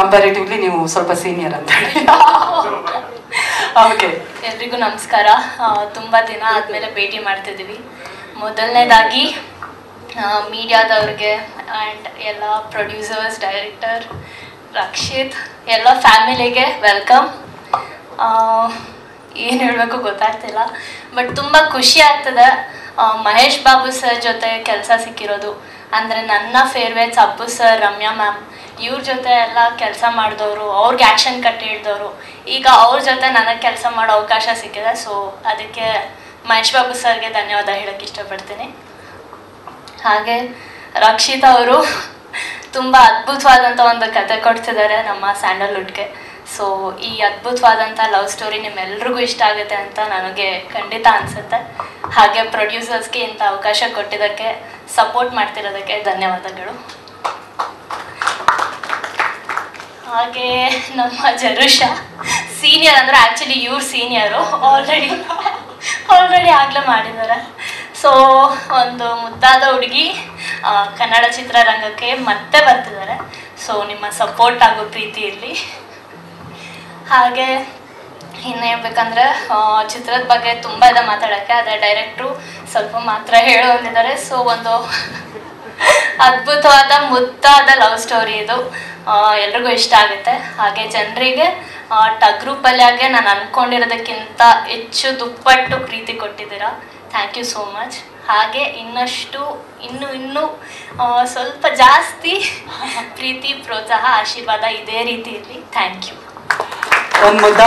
Comparatively ನೀವು ಸ್ವಲ್ಪ senior ಅಂತ ಹೇಳಿ. ಓಕೆ, ಎಲ್ರಿಗೂ ನಮಸ್ಕಾರ. ತುಂಬ ದಿನ ಆದಮೇಲೆ ಭೇಟಿ ಮಾಡ್ತಿದ್ದೀವಿ. ಮೊದಲನೇದಾಗಿ ಮೀಡಿಯಾದವ್ರಿಗೆ ಆ್ಯಂಡ್ ಎಲ್ಲ ಪ್ರೊಡ್ಯೂಸರ್ಸ್, ಡೈರೆಕ್ಟರ್, ರಕ್ಷಿತ್, ಎಲ್ಲ ಫ್ಯಾಮಿಲಿಗೆ ವೆಲ್ಕಮ್. ಏನು ಹೇಳಬೇಕು ಗೊತ್ತಾಗ್ತಿಲ್ಲ, ಬಟ್ ತುಂಬ ಖುಷಿ ಆಗ್ತದೆ ಮಹೇಶ್ ಬಾಬು ಸರ್ ಜೊತೆ ಕೆಲಸ ಸಿಕ್ಕಿರೋದು. ಅಂದರೆ ನನ್ನ favourites Appu sir, Ramya ma'am, ಇವ್ರ ಜೊತೆ ಎಲ್ಲ ಕೆಲಸ ಮಾಡಿದವರು, ಅವ್ರಿಗೆ ಆ್ಯಕ್ಷನ್ ಕಟ್ ಹೇಳಿದವರು, ಈಗ ಅವ್ರ ಜೊತೆ ನನಗೆ ಕೆಲಸ ಮಾಡೋ ಅವಕಾಶ ಸಿಕ್ಕಿದೆ. ಸೊ ಅದಕ್ಕೆ ಮಹೇಶ್ ಬಾಬು ಸರ್ಗೆ ಧನ್ಯವಾದ ಹೇಳೋಕ್ಕೆ ಇಷ್ಟಪಡ್ತೀನಿ. ಹಾಗೆ ರಕ್ಷಿತ್ ಅವರು ತುಂಬ ಅದ್ಭುತವಾದಂಥ ಒಂದು ಕತೆ ಕೊಡ್ತಿದ್ದಾರೆ ನಮ್ಮ ಸ್ಯಾಂಡಲ್ವುಡ್ಗೆ. ಸೊ ಈ ಅದ್ಭುತವಾದಂಥ ಲವ್ ಸ್ಟೋರಿ ನಿಮ್ಮೆಲ್ರಿಗೂ ಇಷ್ಟ ಆಗುತ್ತೆ ಅಂತ ನನಗೆ ಖಂಡಿತ ಅನಿಸುತ್ತೆ. ಹಾಗೆ ಪ್ರೊಡ್ಯೂಸರ್ಸ್ಗೆ ಇಂಥ ಅವಕಾಶ ಕೊಟ್ಟಿದ್ದಕ್ಕೆ, ಸಪೋರ್ಟ್ ಮಾಡ್ತಿರೋದಕ್ಕೆ ಧನ್ಯವಾದಗಳು. ಹಾಗೆ ನಮ್ಮ ಜರುಷ ಸೀನಿಯರ್ ಅಂದರೆ ಆ್ಯಕ್ಚುಲಿ ಇವ್ರು ಸೀನಿಯರು, ಆಲ್ರೆಡಿ ಆಗಲೇ ಮಾಡಿದ್ದಾರೆ. ಸೊ ಒಂದು ಮುದ್ದಾದ ಹುಡುಗಿ ಕನ್ನಡ ಚಿತ್ರರಂಗಕ್ಕೆ ಮತ್ತೆ ಬರ್ತಿದ್ದಾರೆ. ಸೊ ನಿಮ್ಮ ಸಪೋರ್ಟ್ ಹಾಗೂ ಪ್ರೀತಿ ಇರಲಿ. ಹಾಗೆ ಇನ್ನು ಹೇಳ್ಬೇಕಂದ್ರೆ ಚಿತ್ರದ ಬಗ್ಗೆ ತುಂಬ ಇದೆ ಮಾತಾಡೋಕ್ಕೆ, ಅದೇ ಡೈರೆಕ್ಟ್ರು ಸ್ವಲ್ಪ ಮಾತ್ರ ಹೇಳೋ ಅಂದಿದ್ದಾರೆ. ಸೊ ಒಂದು ಅದ್ಭುತವಾದ ಮುದ್ದಾದ ಲವ್ ಸ್ಟೋರಿ ಇದು, ಎಲ್ರಿಗೂ ಇಷ್ಟ ಆಗುತ್ತೆ. ಹಾಗೆ ಜನರಿಗೆ ಟಗ್ರು ಪಲ್ಯಾಗೆ ನಾನು ಅಂದ್ಕೊಂಡಿರೋದಕ್ಕಿಂತ ಹೆಚ್ಚು ದುಪ್ಪಟ್ಟು ಪ್ರೀತಿ ಕೊಟ್ಟಿದ್ದೀರಾ. Thank you so much. ಹಾಗೆ ಇನ್ನೂ ಸ್ವಲ್ಪ ಜಾಸ್ತಿ ಪ್ರೀತಿ, ಪ್ರೋತ್ಸಾಹ, ಆಶೀರ್ವಾದ ಇದೇ ರೀತಿ ಇರಲಿ. Thank you. ಒಂದು ಮುದ್ದ